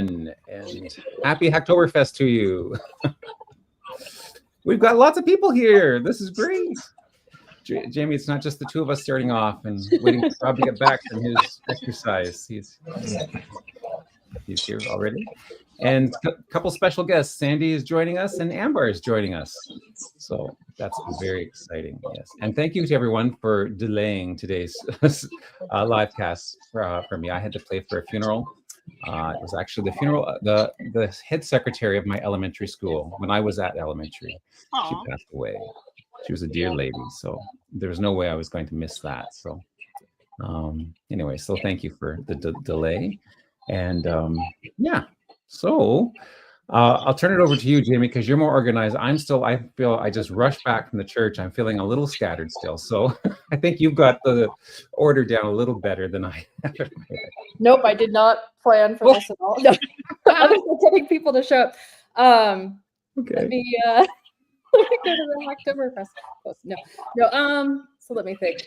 everyone, and happy Hacktoberfest to you. We've got lots of people here. This is great. Jamie, it's not just the two of us starting off and waiting for Rob to get back from his exercise. He's here already. And a couple special guests. Sandy is joining us and Amber is joining us. So that's very exciting, yes. And thank you to everyone for delaying today's live cast for me. I had to play for a funeral. It was actually the funeral, the head secretary of my elementary school when I was at elementary. Aww. She passed away. She was a dear lady, so there was no way I was going to miss that. So anyway, so thank you for the delay. And yeah, so I'll turn it over to you, Jamie, because you're more organized. I feel I just rushed back from the church. I'm feeling a little scattered still. So I think you've got the order down a little better than I have. Nope, I did not plan for this at all. No. Other than getting people to show up. Okay. Let me go to the Hacktoberfest. No. So let me think.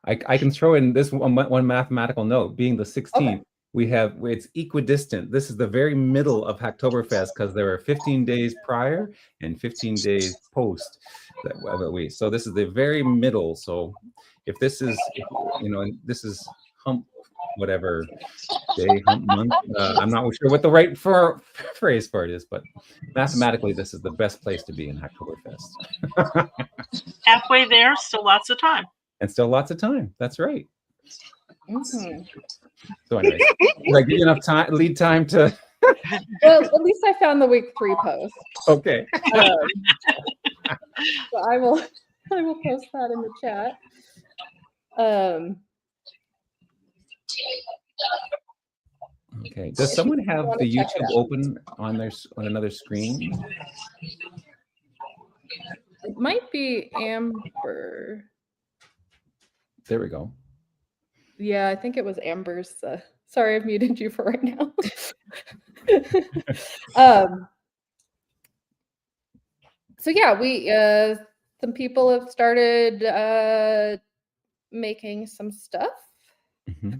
I can throw in this one mathematical note. Being the 16th, okay. It's equidistant. This is the very middle of Hacktoberfest because there are 15 days prior and 15 days post that week. So this is the very middle. So if this is, this is hump, whatever day, hump month. I'm not sure what the right phrase for it is, but mathematically, this is the best place to be in Hacktoberfest. Halfway there, still lots of time. And still lots of time. That's right. Mm-hmm. So anyways, did I give you enough lead time to... Well, at least I found the week 3 post. Okay. So I will post that in the chat. Okay. Does someone have the YouTube open on another screen? It might be Amber. There we go. Yeah, I think it was Amber's. Sorry, I've muted you for right now. So yeah, we some people have started making some stuff. Mm-hmm.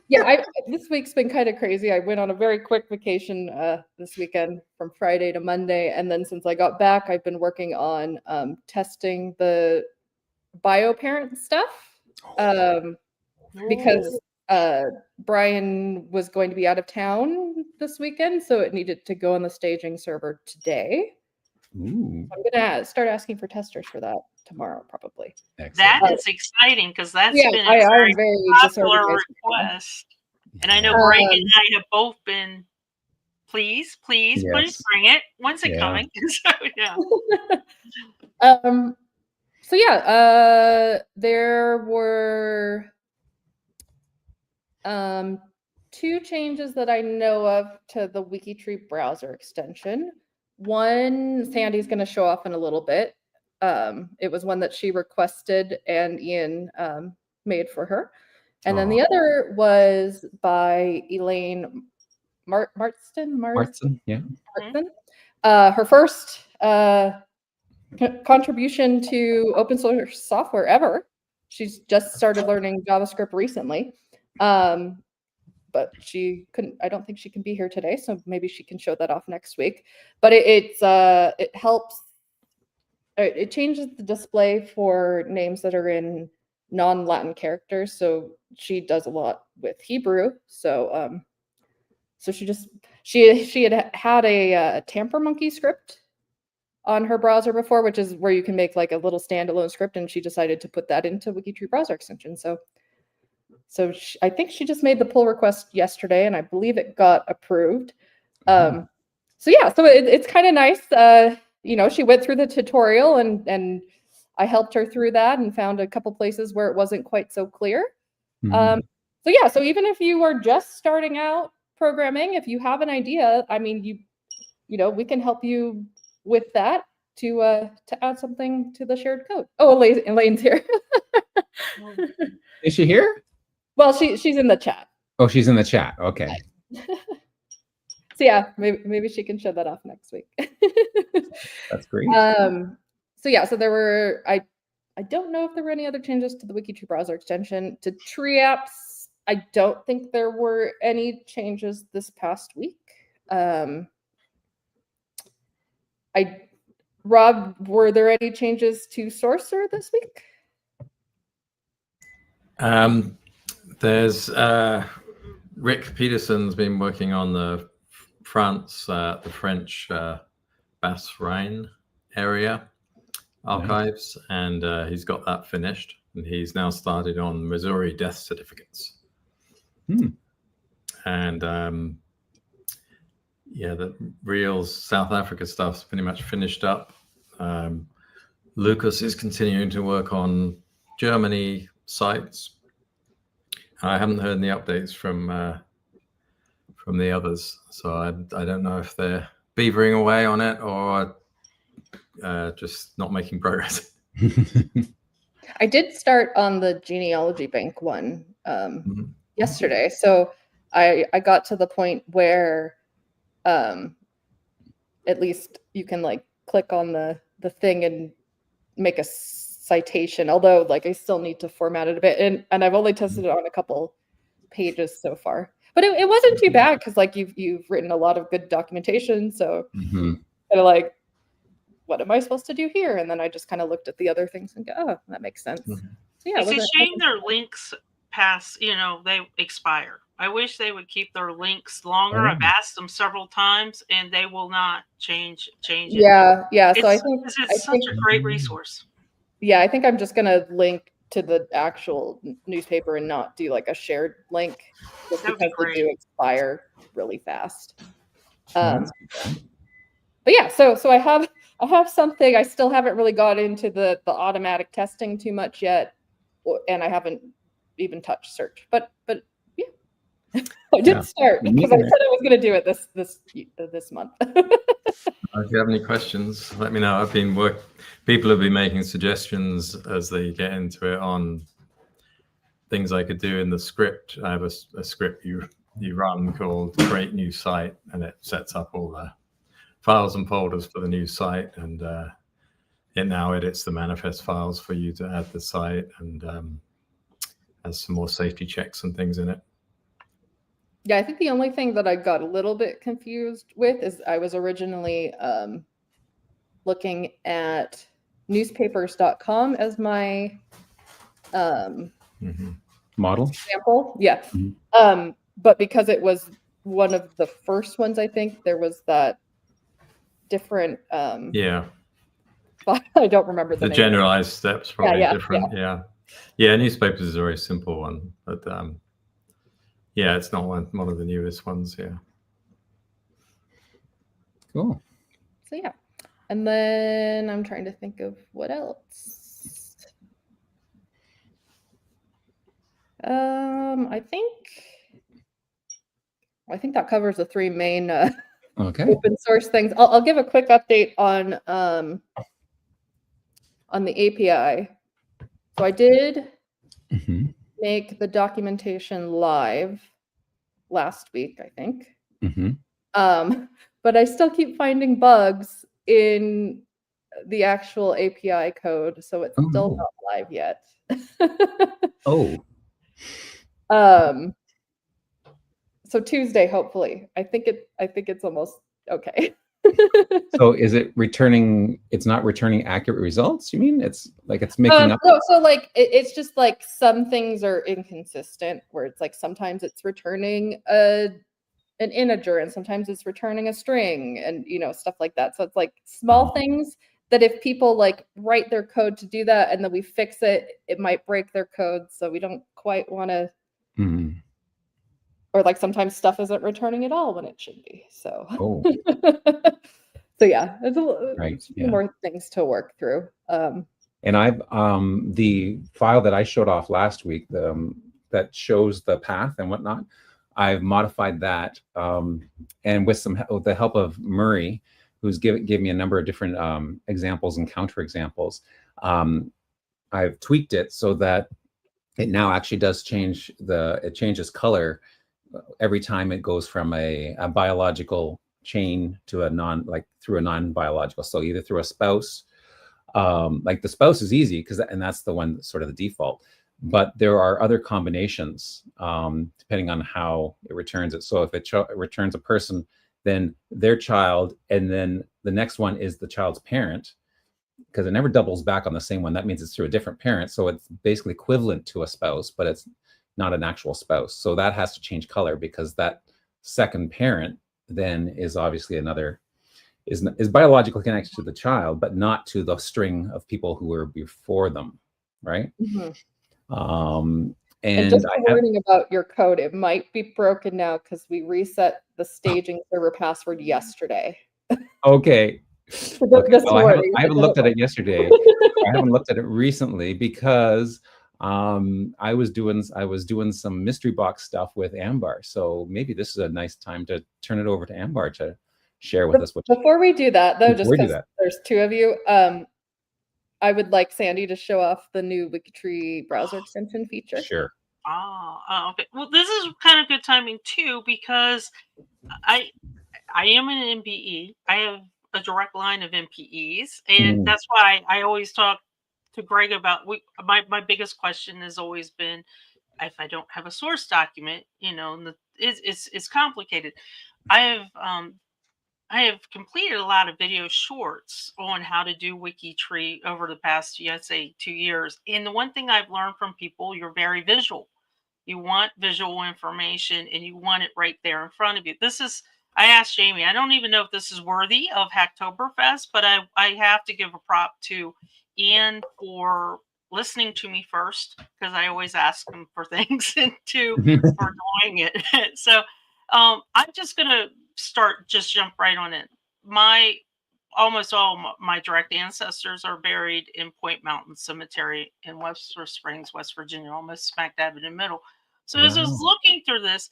Yeah, this week's been kind of crazy. I went on a very quick vacation this weekend from Friday to Monday, and then since I got back, I've been working on testing the bioparent stuff because Brian was going to be out of town this weekend, so it needed to go on the staging server today. Ooh. I'm gonna start asking for testers for that tomorrow, probably. Excellent. That is exciting because that's been a very popular request. And I know Greg and I have both been, please, yes. Please bring it. When's it coming? So, yeah. So yeah, there were 2 changes that I know of to the WikiTree browser extension. One, Sandy's going to show off in a little bit. It was one that she requested and Ian made for her. And then the other was by Elaine Martson. Yeah. Martson. Her first contribution to open source software ever. She's just started learning JavaScript recently. But she couldn't, I don't think she can be here today, so maybe she can show that off next week. But it helps, it changes the display for names that are in non-Latin characters. So she does a lot with Hebrew. So so she had a Tamper Monkey script on her browser before, which is where you can make like a little standalone script, and she decided to put that into WikiTree browser extension. So I think she just made the pull request yesterday, and I believe it got approved. So yeah, so it's kind of nice. She went through the tutorial, and I helped her through that and found a couple places where it wasn't quite so clear. So yeah, so even if you are just starting out programming, if you have an idea, I mean, we can help you with that to add something to the shared code. Oh, Elaine's here. Is she here? Well, she's in the chat. Oh, she's in the chat. Okay. So yeah, maybe she can show that off next week. That's great. So yeah, so there were I don't know if there were any other changes to the WikiTree browser extension. To tree apps, I don't think there were any changes this past week. Rob, were there any changes to Sorcerer this week? There's Rick Peterson's been working on the French Basse-Rhine area archives, and he's got that finished, and he's now started on Missouri death certificates. And yeah, the real South Africa stuff's pretty much finished up. Lucas is continuing to work on Germany sites. I haven't heard any updates from the others, so I don't know if they're beavering away on it or just not making progress. I did start on the genealogy bank one yesterday, so I got to the point where at least you can like click on the thing and make a citation, although like I still need to format it a bit, and I've only tested it on a couple pages so far, but it wasn't too bad because like you've written a lot of good documentation, so kind of like, what am I supposed to do here? And then I just kind of looked at the other things and go, oh, that makes sense. So yeah, it's a shame their links pass, they expire. I wish they would keep their links longer. I've asked them several times and they will not change it. Yeah. So I think it's such a great resource. Yeah, I think I'm just gonna link to the actual newspaper and not do like a shared link, just because they do expire really fast. But yeah, so I have something. I still haven't really got into the automatic testing too much yet, and I haven't even touched search. But yeah, I did start because I said I was going to do it this month. If you have any questions, let me know. People have been making suggestions as they get into it on things I could do in the script. I have a script you run called Create New Site, and it sets up all the files and folders for the new site, and it now edits the manifest files for you to add the site, and has some more safety checks and things in it. Yeah, I think the only thing that I got a little bit confused with is I was originally looking at newspapers.com as my model example. Yeah. But because it was one of the first ones, I think there was that different yeah, I don't remember the name. Generalized steps probably different. Yeah, newspapers is a very simple one, but yeah, it's not one of the newest ones. Yeah, cool. So yeah, and then I'm trying to think of what else. I think that covers the three main open source things. I'll give a quick update on the API. So I did make the documentation live last week, I think. But I still keep finding bugs in the actual API code, so it's still not live yet. So Tuesday, hopefully. I think it's almost okay. So is it returning? It's not returning accurate results, you mean? It's like it's making up. No, so like it's just like some things are inconsistent, where it's like sometimes it's returning an integer and sometimes it's returning a string, and stuff like that. So it's like small things that if people like write their code to do that and then we fix it, it might break their code. So we don't quite want to. Or like sometimes stuff isn't returning at all when it should be. So, so yeah, there's a few more things to work through. And I've the file that I showed off last week, that shows the path and whatnot, I've modified that, and with the help of Murray, who's gave me a number of different examples and counterexamples. I've tweaked it so that it now actually does change it changes color every time it goes from a biological chain to through a non-biological. So either through a spouse, like the spouse is easy and that's the one that's sort of the default. but there are other combinations depending on how it returns it. So if it returns a person, then their child, and then the next one is the child's parent, because it never doubles back on the same one. That means it's through a different parent. So it's basically equivalent to a spouse, but it's not an actual spouse. So that has to change color, because that second parent then is obviously is biologically connected to the child, but not to the string of people who were before them, right? And just a warning about your code, it might be broken now because we reset the staging server password yesterday. Okay. Well, I haven't looked at it yesterday. I haven't looked at it recently because I was doing some mystery box stuff with Ambar. So maybe this is a nice time to turn it over to Ambar to share with us. Before we do that, though, just because there's two of you, I would like Sandy to show off the new WikiTree browser extension feature. Sure. Oh, okay. Well, this is kind of good timing too, because I am an MPE. I have a direct line of MPEs, and that's why I always talk to Greg about my biggest question has always been, if I don't have a source document, it's complicated. I have completed a lot of video shorts on how to do WikiTree over the past, I'd say, 2 years. And the one thing I've learned from people, you're very visual. You want visual information, and you want it right there in front of you. I asked Jamie, I don't even know if this is worthy of Hacktoberfest, but I have to give a prop to Ian for listening to me first, because I always ask him for things, and two, for doing it. So I'm just going to jump right on in. Almost all my direct ancestors are buried in Point Mountain Cemetery in Webster Springs, West Virginia, almost smack dab in the middle. So as I was looking through this,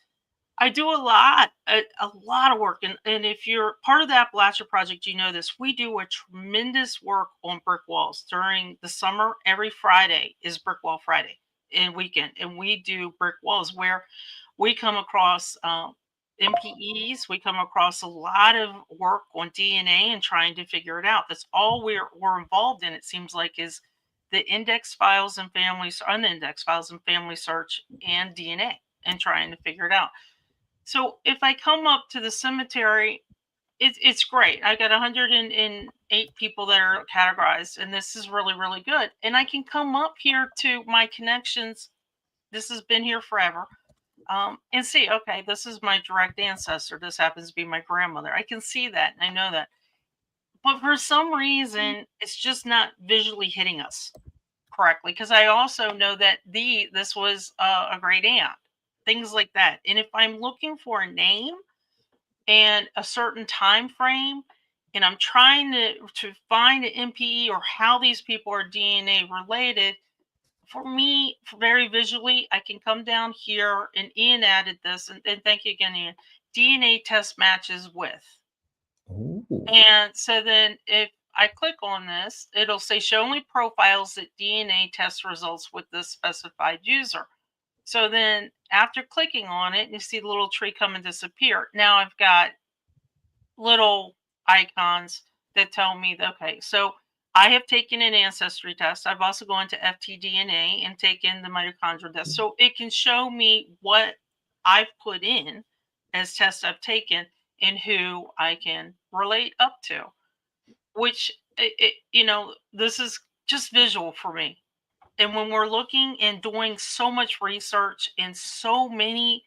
I do a lot of work. And if you're part of the Appalachia Project, you know this. We do a tremendous work on brick walls during the summer. Every Friday is Brick Wall Friday and weekend. And we do brick walls where we come across MPEs. We come across a lot of work on DNA and trying to figure it out. That's all we're involved in, it seems like, is the index files and unindexed files and family search and DNA and trying to figure it out. So if I come up to the cemetery, it's great. I got 108 people that are categorized, and this is really, really good. And I can come up here to my connections. This has been here forever. And see, okay, this is my direct ancestor. This happens to be my grandmother. I can see that, and I know that. But for some reason, it's just not visually hitting us correctly, because I also know that this was a great aunt, things like that. And if I'm looking for a name and a certain time frame, and I'm trying to find an MPE or how these people are DNA related, for me, very visually, I can come down here, and Ian added this, and thank you again, Ian. DNA test matches with. Ooh. And so then if I click on this, it'll say show only profiles that DNA test results with this specified user. So then after clicking on it, you see the little tree come and disappear. Now I've got little icons that tell me that, okay, so I have taken an ancestry test. I've also gone to FTDNA and taken the mitochondrial test. So it can show me what I've put in as tests I've taken and who I can relate up to, which, this is just visual for me. And when we're looking and doing so much research in so many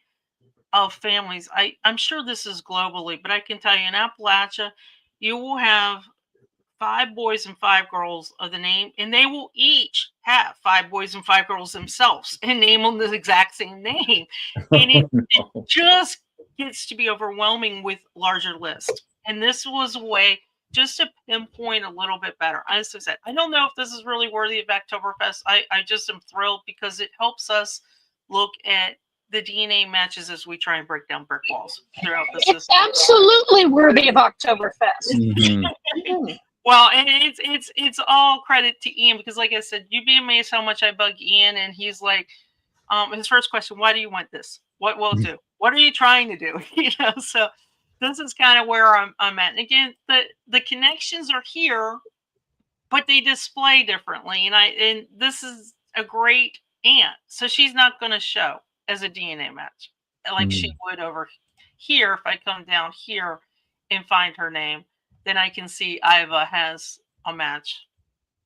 of families, I'm sure this is globally, but I can tell you in Appalachia, you will have 5 boys and 5 girls of the name, and they will each have 5 boys and 5 girls themselves and name them the exact same name. And it just gets to be overwhelming with larger lists. And this was a way just to pinpoint a little bit better. As I said, I don't know if this is really worthy of Hacktoberfest. I just am thrilled because it helps us look at the DNA matches as we try and break down brick walls throughout the system. It's absolutely worthy of Hacktoberfest. Mm-hmm. Well, and it's all credit to Ian, because like I said, you'd be amazed how much I bug Ian, and he's like, his first question, why do you want this? What will it do? What are you trying to do? So this is kind of where I'm at. And again, the connections are here, but they display differently. And this is a great aunt, so she's not going to show as a DNA match like she would over here. If I come down here and find her name, then I can see Iva has a match,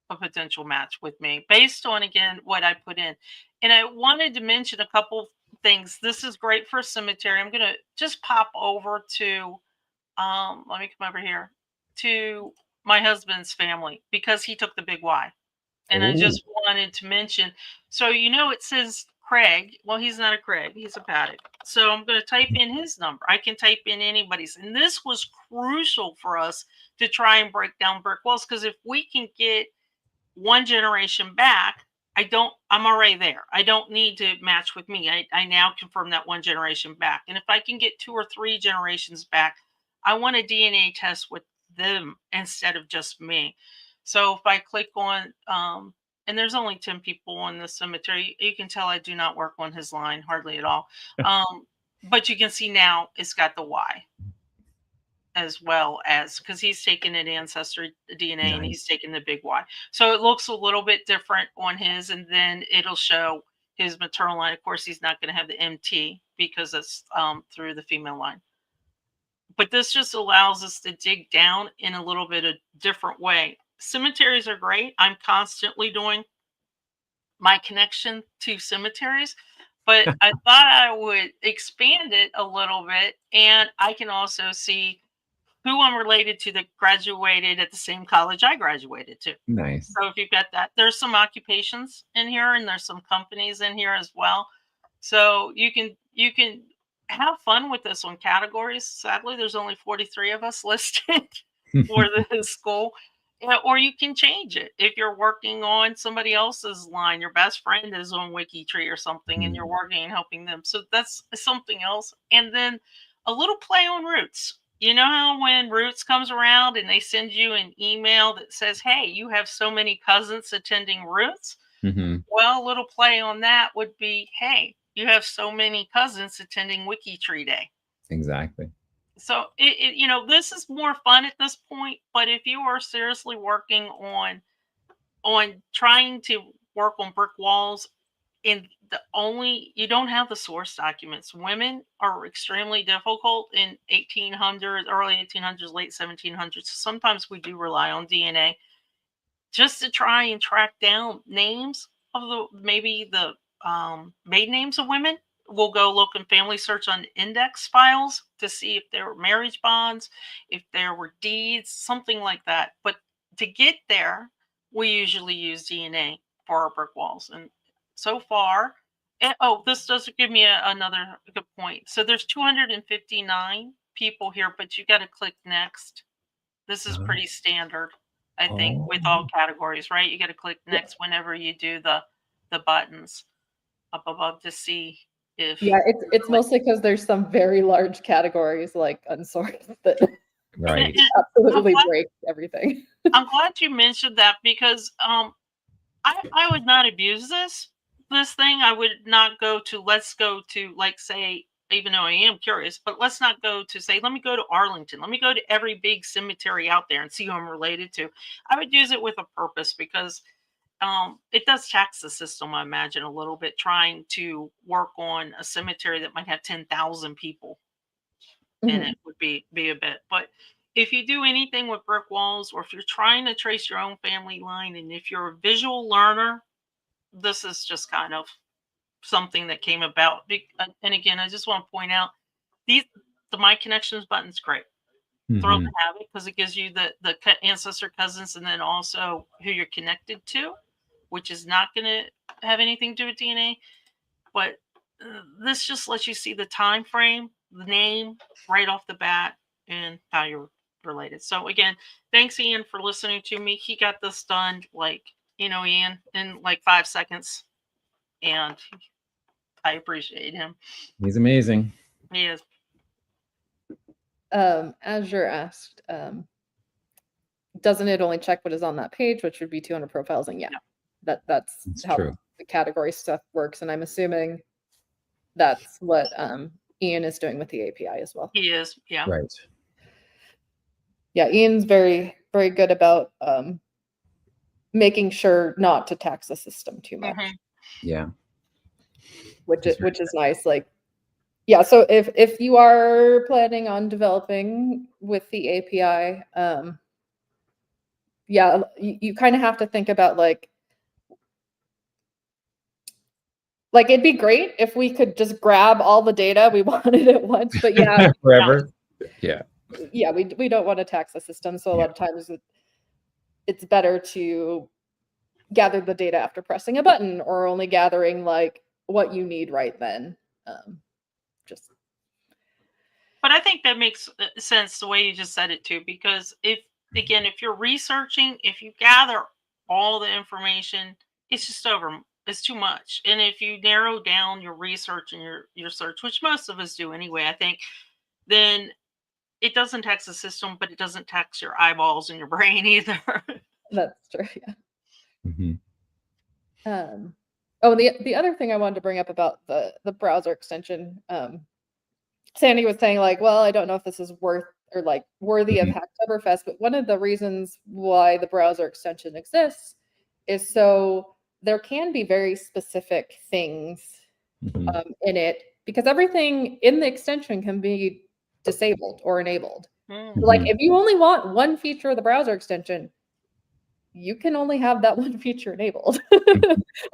a potential match with me based on, again, what I put in. And I wanted to mention a couple things. This is great for cemetery. I'm going to just pop over to, let me come over here to my husband's family because he took the big Y. And I just wanted to mention, so, it says Craig. Well, he's not a Craig. He's a Paddock. So I'm going to type in his number. I can type in anybody's. And this was crucial for us to try and break down brick walls, because if we can get one generation back, I'm already there. I don't need to match with me. I now confirm that one generation back. And if I can get 2 or 3 generations back, I want a DNA test with them instead of just me. So if I click on, and there's only 10 people on the cemetery, you can tell I do not work on his line hardly at all. But you can see now it's got the Y as well, as because he's taken an Ancestry DNA and he's taken the big Y. So it looks a little bit different on his, and then it'll show his maternal line. Of course, he's not going to have the MT because it's through the female line. But this just allows us to dig down in a little bit of different way. Cemeteries are great. I'm constantly doing my connection to cemeteries, but I thought I would expand it a little bit, and I can also see who I'm related to that graduated at the same college I graduated to. Nice. So if you've got that, there's some occupations in here, and there's some companies in here as well. So you can have fun with this on categories. Sadly, there's only 43 of us listed for the school. Or you can change it. If you're working on somebody else's line, your best friend is on WikiTree or something, and you're working and helping them. So that's something else. And then a little play on roots. You know how when Roots comes around and they send you an email that says, hey, you have so many cousins attending Roots? Well, a little play on that would be, hey, you have so many cousins attending WikiTree Day. Exactly. So, this is more fun at this point. But if you are seriously working on trying to work on brick walls, and you don't have the source documents. Women are extremely difficult in 1800s, early 1800s, late 1700s. Sometimes we do rely on DNA just to try and track down names of maybe the maiden names of women. We'll go look in family search on index files to see if there were marriage bonds, if there were deeds, something like that. But to get there, we usually use DNA for our brick walls. And so far, this does give me another good point. So there's 259 people here, but you got to click next. This is pretty standard, I think, with all categories, right? You got to click next whenever you do the buttons up above to see if. Yeah, it's mostly because there's some very large categories like unsorted that absolutely break everything. I'm glad you mentioned that, because I would not abuse this thing. I would not let's go to, like, say, even though I am curious, but let's not go to, say, let me go to Arlington. Let me go to every big cemetery out there and see who I'm related to. I would use it with a purpose, because it does tax the system, I imagine, a little bit, trying to work on a cemetery that might have 10,000 people in it would be a bit. But if you do anything with brick walls, or if you're trying to trace your own family line, and if you're a visual learner, this is just kind of something that came about. And again, I just want to point out, the My Connections button's great. Thrilled to have it, because it gives you the ancestor cousins, and then also who you're connected to, which is not going to have anything to do with DNA. But this just lets you see the time frame, the name right off the bat, and how you're related. So again, thanks, Ian, for listening to me. He got this done, Ian, in like 5 seconds, and I appreciate him. He's amazing. He is. Azure asked, doesn't it only check what is on that page, which would be 200 profiles? And that's how true. The category stuff works. And I'm assuming that's what Ian is doing with the API as well. He is, yeah. Right. Yeah, Ian's very, very good about making sure not to tax the system too much. Yeah. which is nice. Like, yeah. So if you are planning on developing with the API, yeah, you kind of have to think about like it'd be great if we could just grab all the data we wanted at once, but yeah, forever. Yeah. Yeah, we don't want to tax the system, so a lot of times it's better to gather the data after pressing a button, or only gathering like what you need right then. But I think that makes sense the way you just said it too, because if you're researching, if you gather all the information, it's just it's too much. And if you narrow down your research and your search, which most of us do anyway, I think, then it doesn't tax the system, but it doesn't tax your eyeballs and your brain either. That's true. Yeah. Mm-hmm. Oh, the other thing I wanted to bring up about the browser extension, Sandy was saying like, well, I don't know if this is worthy of Hacktoberfest, but one of the reasons why the browser extension exists is so there can be very specific things in it, because everything in the extension can be disabled or enabled. Like if you only want one feature of the browser extension, you can only have that one feature enabled.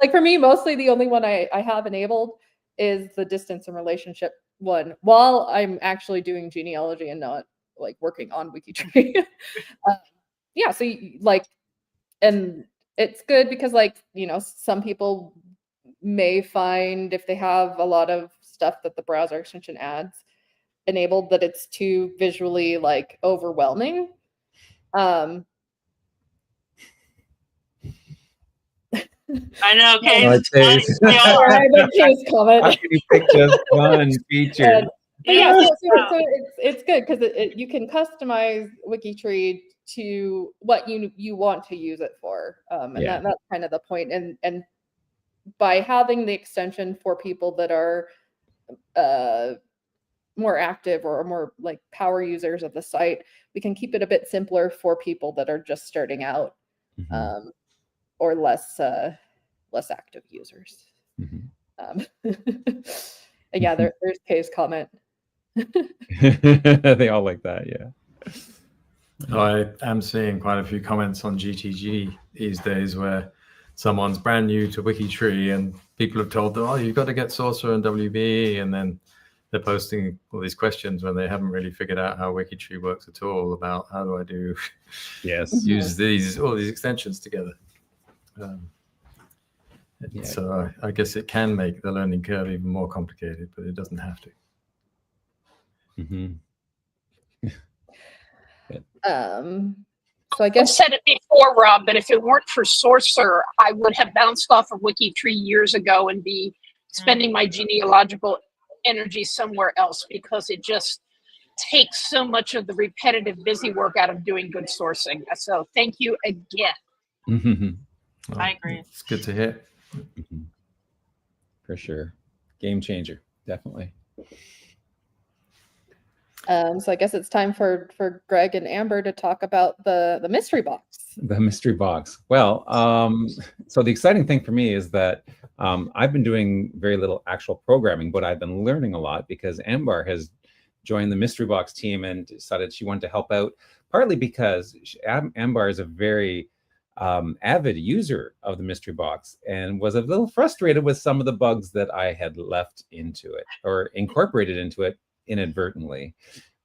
Like for me, mostly the only one I have enabled is the distance and relationship one, while I'm actually doing genealogy and not like working on WikiTree. Yeah, so and it's good because some people may find if they have a lot of stuff that the browser extension adds enabled that it's too visually overwhelming. I know, Kay's comment. How can you pick just one feature? But yeah, so it's good because you can customize WikiTree to what you want to use it for, and that's kind of the point. And by having the extension for people that are more active or more like power users of the site, we can keep it a bit simpler for people that are just starting out, or less active users. And yeah, there's Kay's comment. They all like that, yeah. I am seeing quite a few comments on GTG these days where someone's brand new to WikiTree and people have told them, oh, you've got to get Sorcerer and WBE, and then they're posting all these questions when they haven't really figured out how WikiTree works at all, about how do I do use all these extensions together. So I guess it can make the learning curve even more complicated, but it doesn't have to. So I guess I've said it before, Rob, but if it weren't for Sorcerer, I would have bounced off of WikiTree years ago and be spending my genealogical energy somewhere else, because it just takes so much of the repetitive busy work out of doing good sourcing. So thank you again. Well, I agree. It's good to hear. For sure. Game changer, definitely. So I guess it's time for Greg and Amber to talk about the mystery box. The mystery box. Well, so the exciting thing for me is that I've been doing very little actual programming, but I've been learning a lot because Amber has joined the mystery box team and decided she wanted to help out, partly because Amber is a very avid user of the mystery box and was a little frustrated with some of the bugs that I had left into it or incorporated into it inadvertently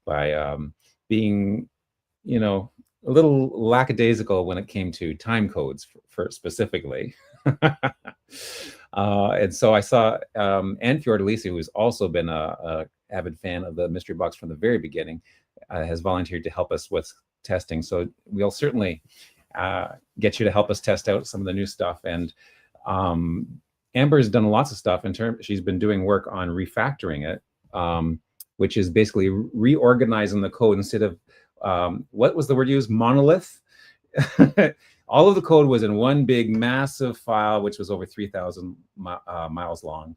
by being, a little lackadaisical when it came to time codes for specifically. And so I saw Anne Fiordalisi, who's also been a avid fan of the mystery box from the very beginning, has volunteered to help us with testing. So we'll certainly get you to help us test out some of the new stuff. And Amber's done lots of stuff she's been doing work on refactoring it, which is basically reorganizing the code instead of what was the word used? Monolith. All of the code was in one big massive file, which was over 3,000 miles long,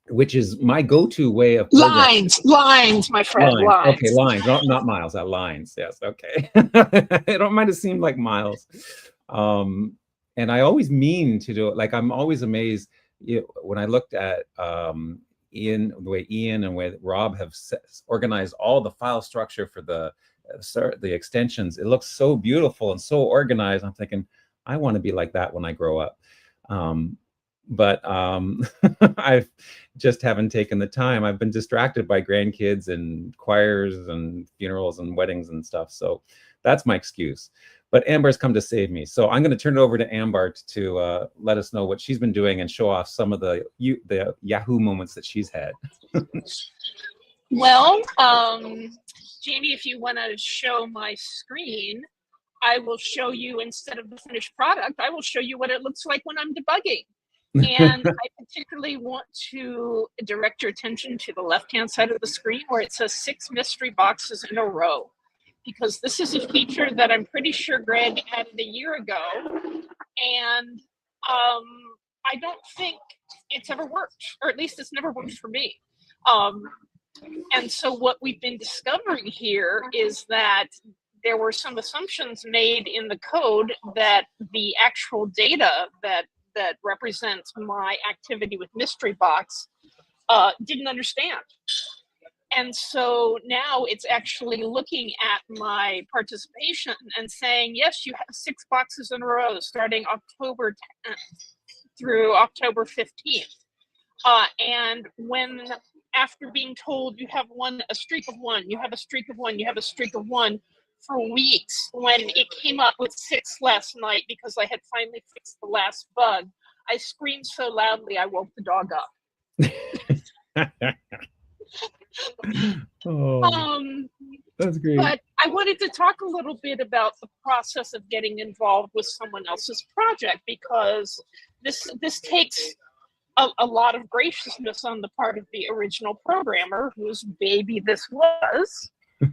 which is my go-to way of lines, my friend, lines. Okay, lines, not miles, lines. Yes, okay. It might have seemed like miles. And I always mean to do it. Like, I'm always amazed, when I looked at the way Ian and way Rob have organized all the file structure for the extensions, it looks so beautiful and so organized. I'm thinking, I want to be like that when I grow up. But I just haven't taken the time. I've been distracted by grandkids and choirs and funerals and weddings and stuff. So that's my excuse. But Amber's come to save me. So I'm going to turn it over to Amber to let us know what she's been doing and show off some of the Yahoo moments that she's had. Well, Jamie, if you want to show my screen, I will show you, instead of the finished product, I will show you what it looks like when I'm debugging. And I particularly want to direct your attention to the left-hand side of the screen where it says 6 mystery boxes in a row, because this is a feature that I'm pretty sure Greg added a year ago. And I don't think it's ever worked, or at least it's never worked for me. And so what we've been discovering here is that there were some assumptions made in the code that the actual data that represents my activity with Mystery Box didn't understand. And so now it's actually looking at my participation and saying, yes, you have 6 boxes in a row starting October 10th through October 15th. And when, after being told you have a streak of 1, you have a streak of 1, you have a streak of 1 for weeks, when it came up with 6 last night because I had finally fixed the last bug, I screamed so loudly I woke the dog up. That's great. But I wanted to talk a little bit about the process of getting involved with someone else's project, because this takes a lot of graciousness on the part of the original programmer, whose baby this was,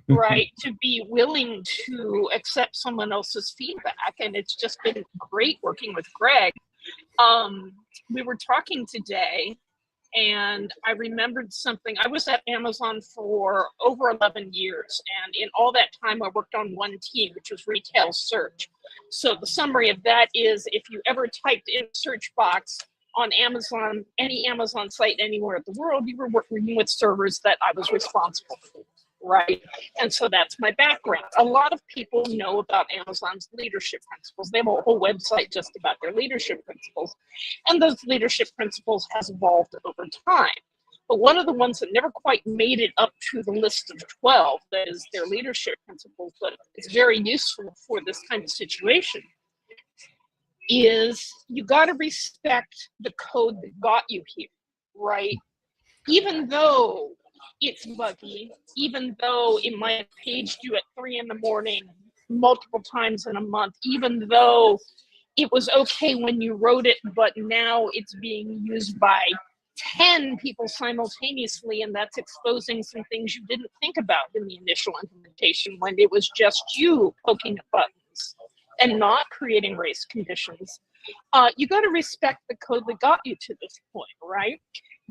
right, to be willing to accept someone else's feedback. And it's just been great working with Greg. We were talking today, and I remembered something. I was at Amazon for over 11 years, and in all that time I worked on one team, which was retail search. So the summary of that is, if you ever typed in search box on Amazon, any Amazon site anywhere in the world, you were working with servers that I was responsible for, right? And so that's my background. A lot of people know about Amazon's leadership principles. They have a whole website just about their leadership principles. And those leadership principles has evolved over time. But one of the ones that never quite made it up to the list of 12, that is their leadership principles, but it's very useful for this kind of situation, is you got to respect the code that got you here, right? Even though it's buggy, even though it might have paged you at 3 in the morning multiple times in a month, even though it was okay when you wrote it, but now it's being used by 10 people simultaneously, and that's exposing some things you didn't think about in the initial implementation when it was just you poking at buttons and not creating race conditions. You got to respect the code that got you to this point, right?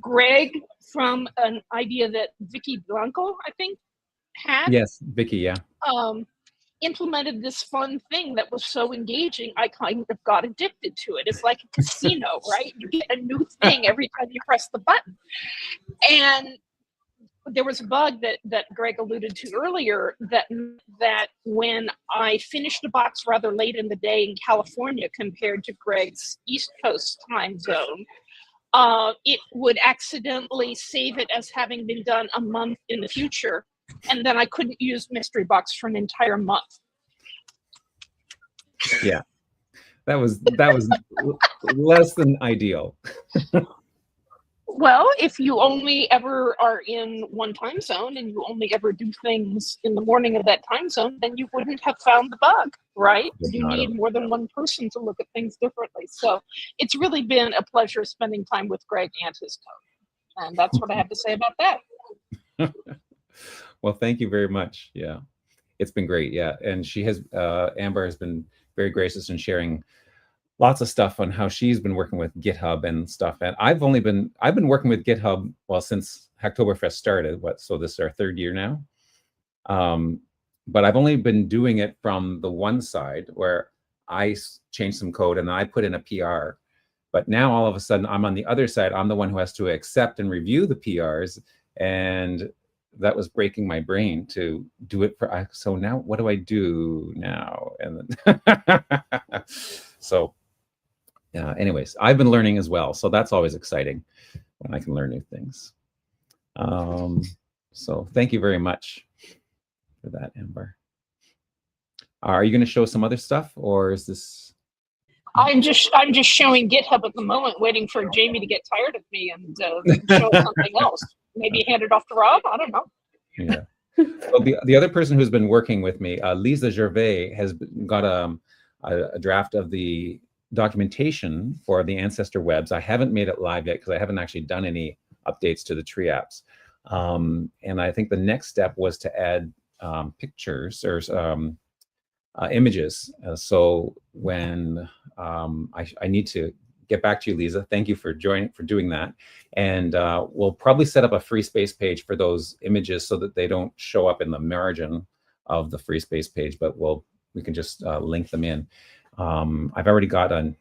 Greg, from an idea that Vicky Blanco, I think, had. Yes, Vicky, yeah. Implemented this fun thing that was so engaging, I kind of got addicted to it. It's like a casino, right? You get a new thing every time you press the button. And there was a bug that Greg alluded to earlier, that when I finished a box rather late in the day in California compared to Greg's East Coast time zone, it would accidentally save it as having been done a month in the future, and then I couldn't use Mystery Box for an entire month. Yeah, that was less than ideal. Well, if you only ever are in one time zone and you only ever do things in the morning of that time zone, then you wouldn't have found the bug, right? You need more than one person to look at things differently. So it's really been a pleasure spending time with Greg and his code. And that's what I have to say about that. Well, thank you very much. Yeah, it's been great. Yeah, and she has, Amber has been very gracious in sharing lots of stuff on how she's been working with GitHub and stuff. And I've been working with GitHub, well, since Hacktoberfest started. So this is our 3rd year now. But I've only been doing it from the one side where I changed some code and I put in a PR But now all of a sudden I'm on the other side. I'm the one who has to accept and review the PRs. And that was breaking my brain to do it for. So now what do I do now? And then so anyways, I've been learning as well. So that's always exciting when I can learn new things. So thank you very much for that, Amber. Are you going to show some other stuff, or is this? I'm just showing GitHub at the moment, waiting for Jamie to get tired of me and show something else. Maybe hand it off to Rob. I don't know. Yeah. Well, the other person who's been working with me, Lisa Gervais, has got a draft of the documentation for the Ancestor webs. I haven't made it live yet because I haven't actually done any updates to the tree apps. And I think the next step was to add pictures or images. So when I need to get back to you, Lisa, thank you for doing that. And we'll probably set up a free space page for those images so that they don't show up in the margin of the free space page, but we can just link them in. I've already got an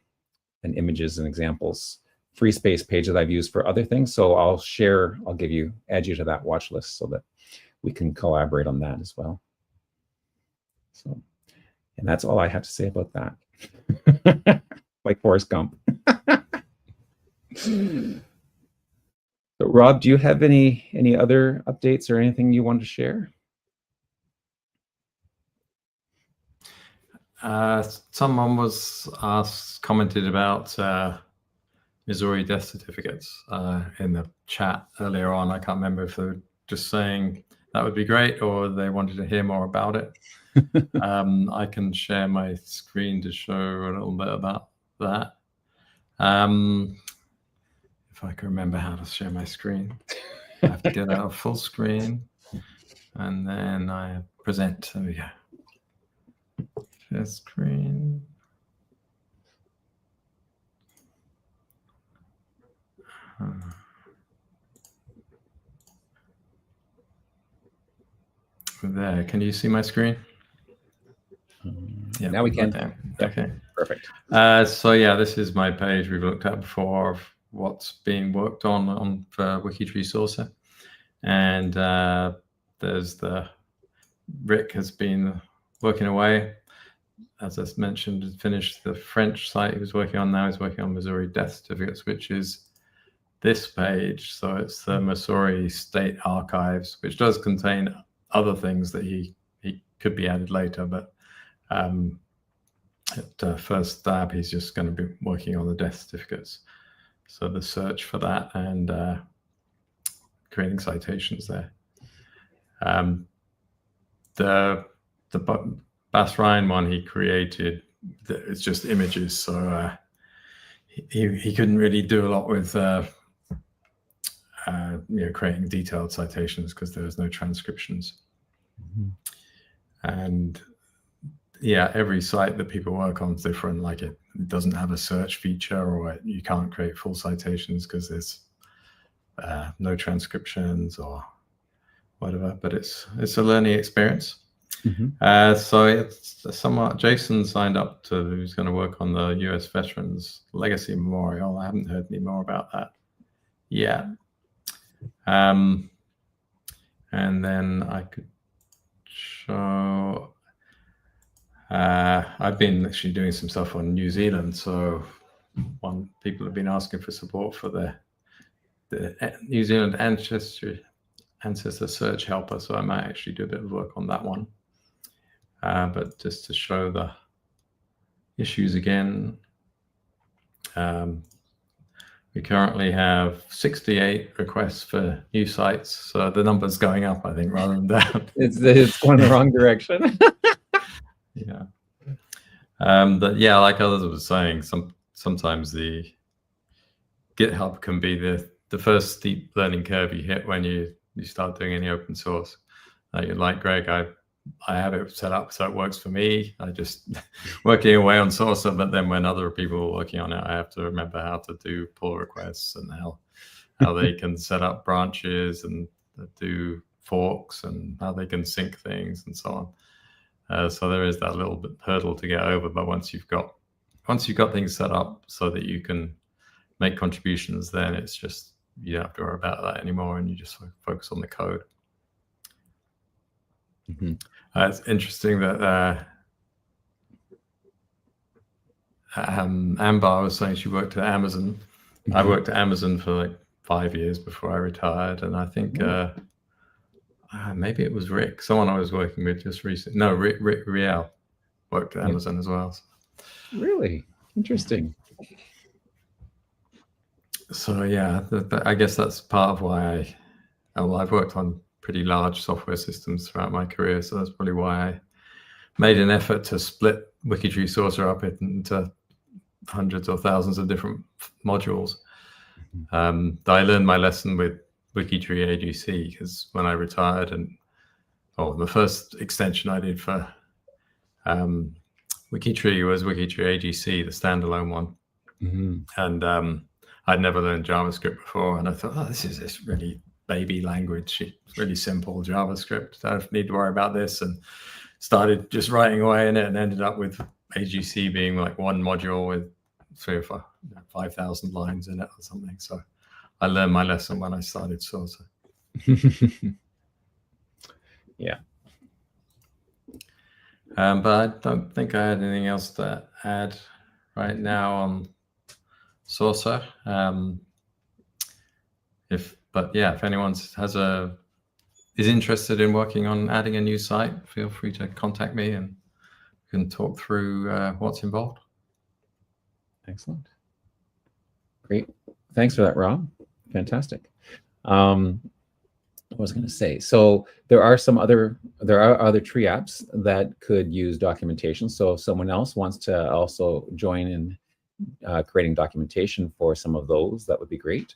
images and examples free space page that I've used for other things. So I'll add you to that watch list so that we can collaborate on that as well. So, and that's all I have to say about that. Like Forrest Gump. So Rob, do you have any other updates or anything you want to share? Someone commented about Missouri death certificates in the chat earlier on. I can't remember if they were just saying that would be great or they wanted to hear more about it. I can share my screen to show a little bit about that. If I can remember how to share my screen, I have to get out of full screen and then I present. There we go. Share screen. There, can you see my screen? Yeah, now we can. Yep. Okay, perfect. So yeah, this is my page we've looked at before of what's being worked on for WikiTree Saucer, and there's Rick has been working away. As I mentioned, finished the French site he was working on. Now he's working on Missouri death certificates, which is this page. So it's the Missouri State Archives, which does contain other things that he could be added later, but at first stab, he's just going to be working on the death certificates. So the search for that and creating citations there. The Bass Ryan one he created, it's just images, so he couldn't really do a lot with creating detailed citations because there was no transcriptions. Mm-hmm. And yeah, every site that people work on is different. Like it doesn't have a search feature, or you can't create full citations because there's no transcriptions or whatever. But it's a learning experience. Mm-hmm. So it's somewhat. Jason signed up who's going to work on the U.S. Veterans Legacy Memorial. I haven't heard any more about that yet. And then I could show. I've been actually doing some stuff on New Zealand, so people have been asking for support for the New Zealand Ancestor Search Helper, so I might actually do a bit of work on that one. But just to show the issues again, we currently have 68 requests for new sites, so the number's going up, I think, rather than down. It's going the wrong direction. Yeah. But yeah, like others were saying, sometimes the GitHub can be the first steep learning curve you hit when you start doing any open source. Like Greg, I have it set up so it works for me. I just working away on Saucer, but then when other people are working on it, I have to remember how to do pull requests and how they can set up branches and do forks and how they can sync things and so on. So there is that little bit hurdle to get over, but once you've got things set up so that you can make contributions, then it's just, you don't have to worry about that anymore, and you just focus on the code. It's interesting that Amber was saying she worked at Amazon. I worked at Amazon for like 5 years before I retired, and I think maybe it was Rick, someone I was working with just recently. No, Rick Riel worked at Amazon as well. Really interesting. So yeah, I guess that's part of why I've worked on pretty large software systems throughout my career. So that's probably why I made an effort to split WikiTree Sorcerer up into hundreds or thousands of different modules. I learned my lesson with WikiTree AGC, because when I retired, and the first extension I did for WikiTree was WikiTree AGC, the standalone one. And I'd never learned JavaScript before, and I thought, this is this really baby language. It's really simple JavaScript. I don't need to worry about this, and started just writing away in it, and ended up with AGC being like one module with 3,000 or 5,000 lines in it or something. So I learned my lesson when I started Sorcerer. Yeah. But I don't think I had anything else to add right now on Sorcerer. If anyone is interested in working on adding a new site, feel free to contact me, and we can talk through what's involved. Excellent. Great. Thanks for that, Rob. Fantastic. What was I going to say? So there are other tree apps that could use documentation. So if someone else wants to also join in creating documentation for some of those, that would be great.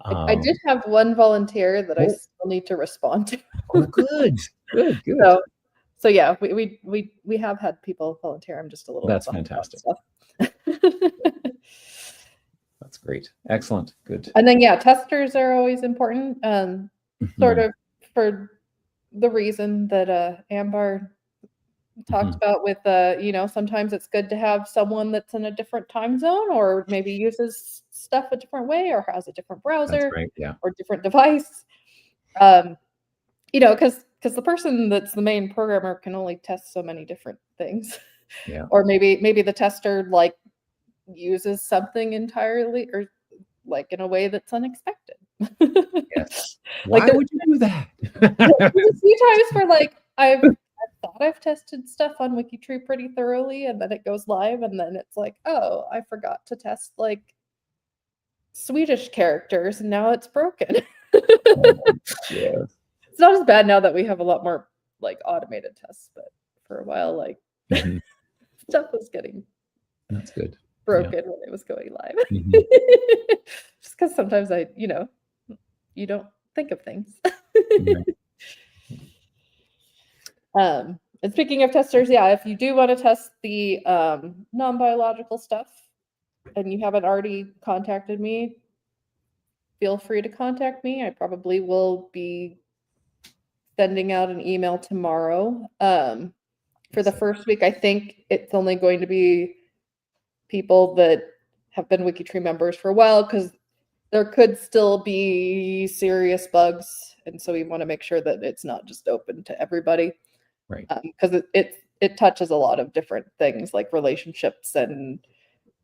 I did have one volunteer that I still need to respond to. Oh, good. So yeah, we have had people volunteer. I'm just a little. That's fantastic. That's great. Excellent. Good. And then testers are always important. Sort of for the reason that Amber talked about with sometimes it's good to have someone that's in a different time zone, or maybe uses stuff a different way, or has a different browser, or different device. Because the person that's the main programmer can only test so many different things. Yeah. Or maybe the tester uses something entirely, or in a way that's unexpected. Yes. Why would you do that? There's a few times where I've thought I've tested stuff on WikiTree pretty thoroughly, and then it goes live, and then it's like, oh, I forgot to test Swedish characters, and now it's broken. Yeah. It's not as bad now that we have a lot more automated tests, but for a while stuff was getting broken when it was going live. Just because sometimes you don't think of things. And speaking of testers, if you do want to test the non-biological stuff and you haven't already contacted me, feel free to contact me. I probably will be sending out an email tomorrow. For the first week, I think it's only going to be people that have been WikiTree members for a while, because there could still be serious bugs, and so we want to make sure that it's not just open to everybody. Right. Because it touches a lot of different things, like relationships and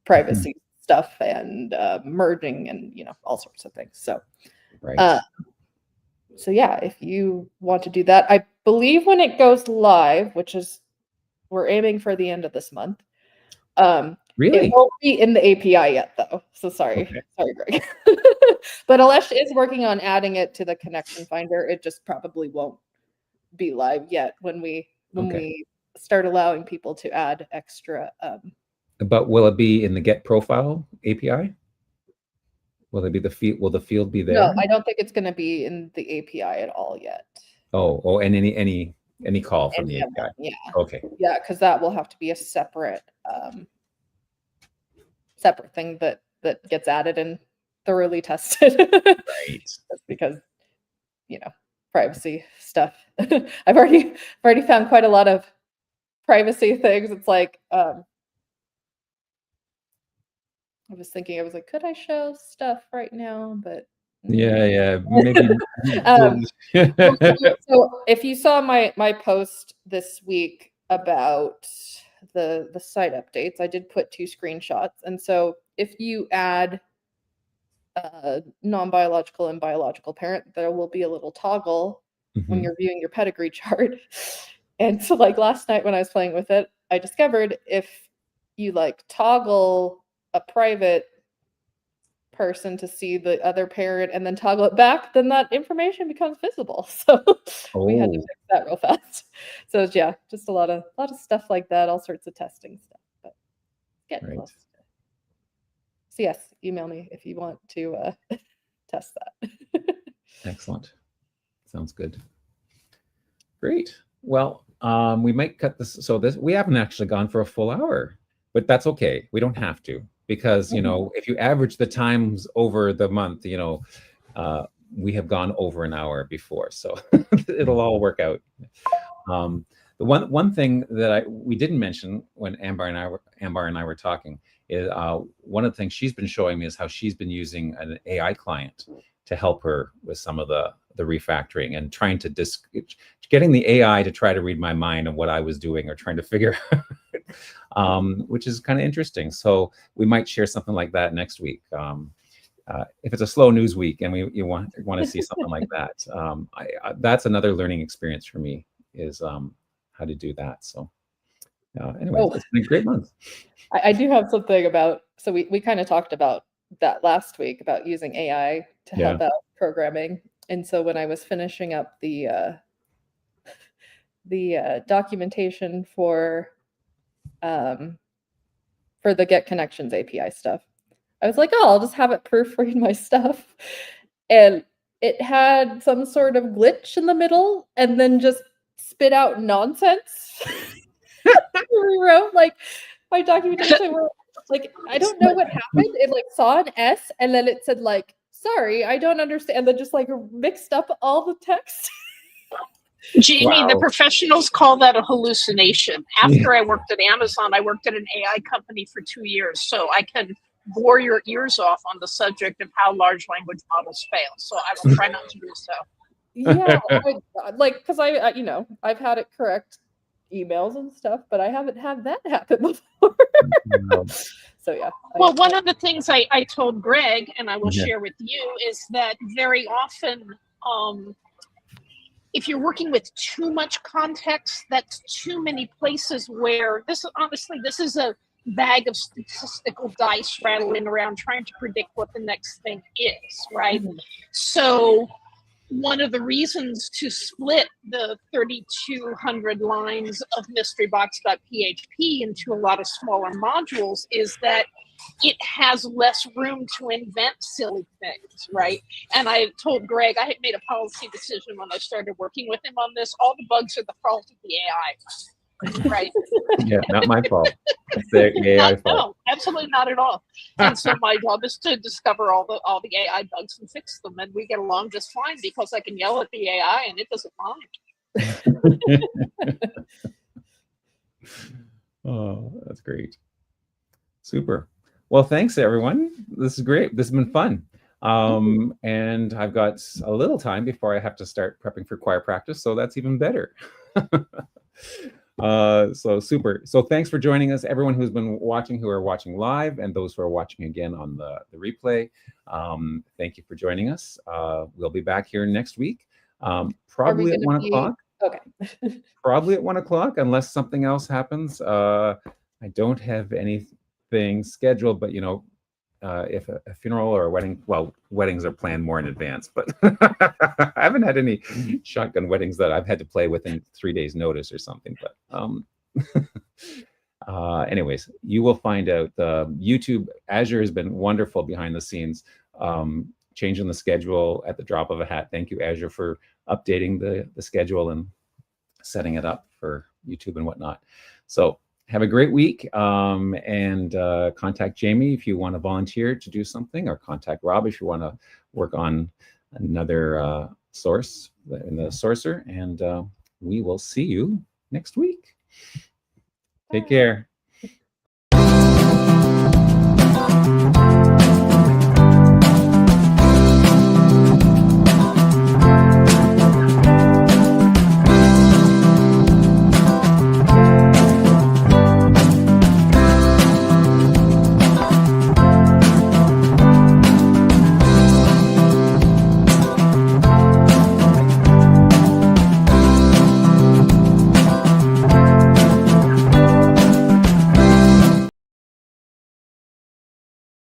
privacy stuff, and merging, and all sorts of things. So, if you want to do that, I believe when it goes live, which is, we're aiming for the end of this month. Really? It won't be in the API yet, though. So sorry, Greg. But Alesh is working on adding it to the connection finder. It just probably won't be live yet when we start allowing people to add extra. But will it be in the Get Profile API? Will it be the field? Will the field be there? No, I don't think it's going to be in the API at all yet. Oh, and any call from the API? Yeah. Okay. Yeah, because that will have to be a separate thing that gets added and thoroughly tested. Right. That's because privacy stuff. I've already found quite a lot of privacy things. It's I was thinking, I was like, could I show stuff right now? But yeah, maybe. So if you saw my post this week about the site updates, I did put 2 screenshots. And so if you add non-biological and biological parent, there will be a little toggle when you're viewing your pedigree chart. And so like last night when I was playing with it, I discovered if you like toggle a private person to see the other parent and then toggle it back, then that information becomes visible. So we had to fix that real fast. So yeah, just a lot of stuff like that, all sorts of testing stuff. But getting close. So yes, email me if you want to test that. Excellent. Sounds good. Great. Well, we might cut this. So we haven't actually gone for a full hour, but that's okay. We don't have to, because, you know, if you average the times over the month, you know, we have gone over an hour before, so it'll all work out. The one thing that we didn't mention when Amber and I were talking is one of the things she's been showing me is how she's been using an AI client to help her with some of the refactoring and trying to getting the AI to try to read my mind and what I was doing or trying to figure out, which is kind of interesting. So we might share something like that next week. If it's a slow news week and you want to see something like that, that's another learning experience for me, is how to do that. So anyway, it's been a great month. I do have something about, so we kind of talked about that last week about using AI to help out programming. And so when I was finishing up the documentation for the Get Connections API stuff, I was like, oh, I'll just have it proofread my stuff. And it had some sort of glitch in the middle and then just spit out nonsense. Rewrote like my documentation where, like, I don't know what happened. It like saw an S and then it said like, sorry, I don't understand. And then just like mixed up all the text. Jamie, the professionals call that a hallucination. After I worked at Amazon, I worked at an AI company for 2 years. So I can bore your ears off on the subject of how large language models fail. So I will try not to do so. Yeah, because I you know, I've had it correct emails and stuff, but I haven't had that happen before. So yeah. Well, one of the things I told Greg, and I will share with you, is that very often, if you're working with too much context, that's too many places where this is a bag of statistical dice rattling around trying to predict what the next thing is, right? So one of the reasons to split the 3,200 lines of mysterybox.php into a lot of smaller modules is that it has less room to invent silly things, right? And I told Greg, I had made a policy decision when I started working with him on this. All the bugs are the fault of the AI, right? Yeah, not my fault. It's the AI fault. No, absolutely not at all. And so my job is to discover all the AI bugs and fix them, and we get along just fine because I can yell at the AI and it doesn't mind. Oh, that's great. Super. Well, thanks everyone. This is great. This has been fun. And I've got a little time before I have to start prepping for choir practice, so that's even better. So super. So thanks for joining us, everyone who's been watching, who are watching live, and those who are watching again on the replay. Thank you for joining us. We'll be back here next week, probably at 1 o'clock. Okay. Probably at 1 o'clock, unless something else happens. I don't have anything scheduled, but you know, if a funeral or a wedding, well, weddings are planned more in advance, but I haven't had any shotgun weddings that I've had to play within 3 days notice or something. But anyways, you will find out. YouTube, Azure has been wonderful behind the scenes, changing the schedule at the drop of a hat. Thank you, Azure, for updating the schedule and setting it up for YouTube and whatnot. So have a great week, and contact Jamie if you want to volunteer to do something, or contact Rob if you want to work on another source in the Sourcer, and we will see you next week. Take care.